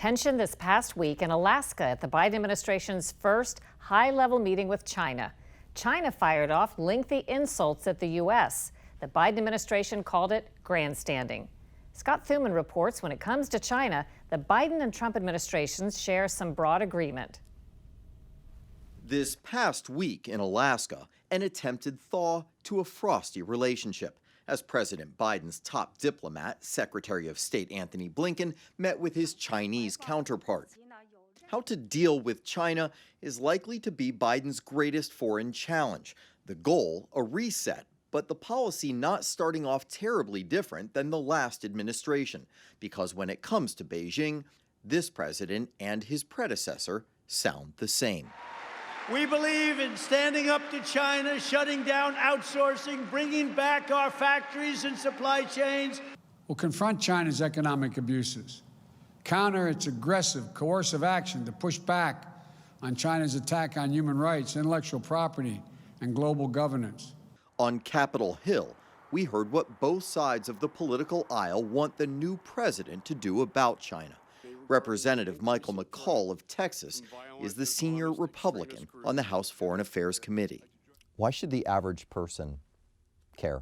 Tension this past week in Alaska at the Biden administration's first high-level meeting with China. China fired off lengthy insults at the U.S. The Biden administration called it grandstanding. Scott Thuman reports when it comes to China, the Biden and Trump administrations share some broad agreement. This past week in Alaska, an attempted thaw to a frosty relationship as President Biden's top diplomat, Secretary of State Antony Blinken, met with his Chinese counterpart. How to deal with China is likely to be Biden's greatest foreign challenge. The goal, a reset, but the policy not starting off terribly different than the last administration, because when it comes to Beijing, this president and his predecessor sound the same. We believe in standing up to China, shutting down outsourcing, bringing back our factories and supply chains. We'll confront China's economic abuses, counter its aggressive, coercive action to push back on China's attack on human rights, intellectual property, and global governance. On Capitol Hill, we heard what both sides of the political aisle want the new president to do about China. Representative Michael McCall of Texas is the senior Republican on the House Foreign Affairs Committee. Why should the average person care?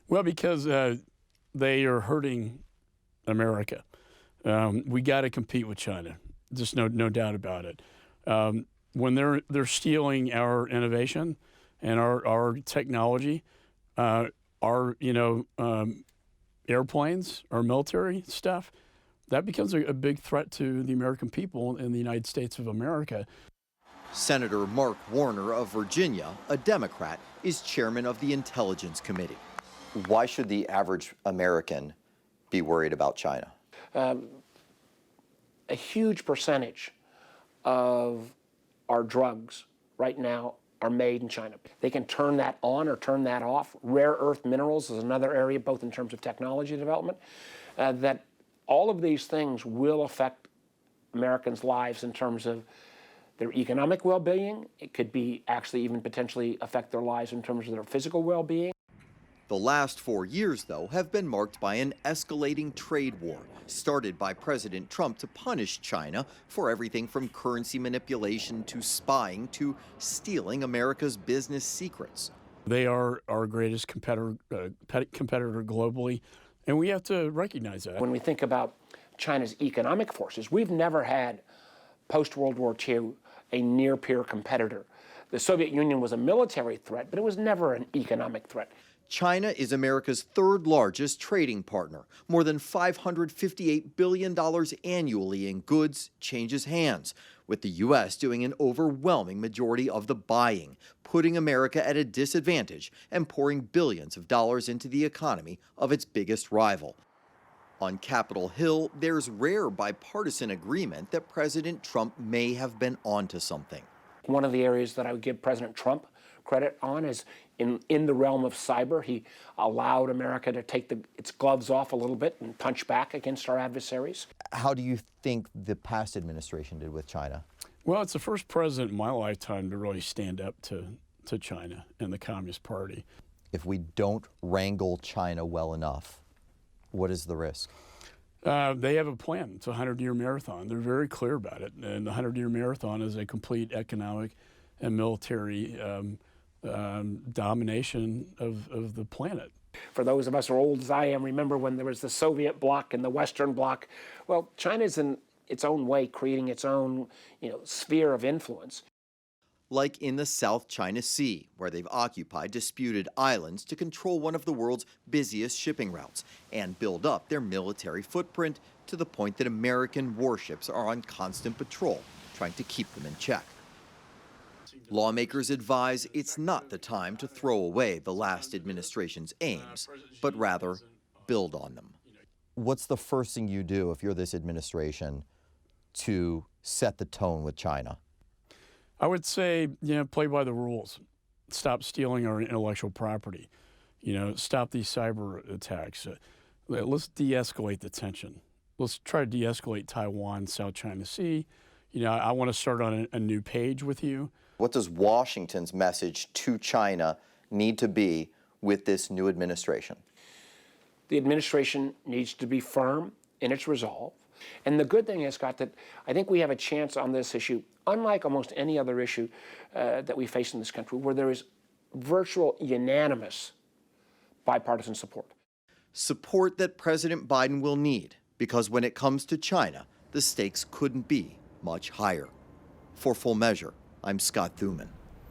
Well, because they are hurting America. We got to compete with China. Just no doubt about it. When they're stealing our innovation and our technology, our airplanes, our military stuff, that becomes a big threat to the American people in the United States of America. Senator Mark Warner of Virginia, a Democrat, is chairman of the Intelligence Committee. Why should the average American be worried about China? A huge percentage of our drugs right now are made in China. They can turn that on or turn that off. Rare earth minerals is another area, both in terms of technology development, that all of these things will affect Americans' lives in terms of their economic well-being. It could be actually even potentially affect their lives in terms of their physical well-being. The last 4 years, though, have been marked by an escalating trade war, started by President Trump to punish China for everything from currency manipulation to spying to stealing America's business secrets. They are our greatest competitor globally, and we have to recognize that. When we think about China's economic forces, we've never had, post-World War II, a near-peer competitor. The Soviet Union was a military threat, but it was never an economic threat. China is America's third largest trading partner. More than $558 billion annually in goods changes hands, with the U.S. doing an overwhelming majority of the buying, putting America at a disadvantage and pouring billions of dollars into the economy of its biggest rival. On Capitol Hill, there's rare bipartisan agreement that President Trump may have been onto something. One of the areas that I would give President Trump credit on is in the realm of cyber. He allowed America to take its gloves off a little bit and punch back against our adversaries. How do you think the past administration did with China? Well, it's the first president in my lifetime to really stand up to China and the Communist Party. If we don't wrangle China well enough, what is the risk? They have a plan. It's a 100-year marathon. They're very clear about it. And the 100-year marathon is a complete economic and military domination of the planet. For those of us who are old as I am, remember when there was the Soviet bloc and the Western bloc. Well, China's in its own way creating its own, sphere of influence. Like in the South China Sea, where they've occupied disputed islands to control one of the world's busiest shipping routes and build up their military footprint to the point that American warships are on constant patrol, trying to keep them in check. Lawmakers advise it's not the time to throw away the last administration's aims, but rather build on them. What's the first thing you do if you're this administration to set the tone with China? I would say, play by the rules. Stop stealing our intellectual property. Stop these cyber attacks. Let's de-escalate the tension. Let's try to de-escalate Taiwan, South China Sea. I want to start on a new page with you. What does Washington's message to China need to be with this new administration? The administration needs to be firm in its resolve And the good thing is, Scott, that I think we have a chance on this issue, unlike almost any other issue that we face in this country, where there is virtual unanimous bipartisan support. Support that President Biden will need, because when it comes to China, the stakes couldn't be much higher. For Full Measure, I'm Scott Thuman.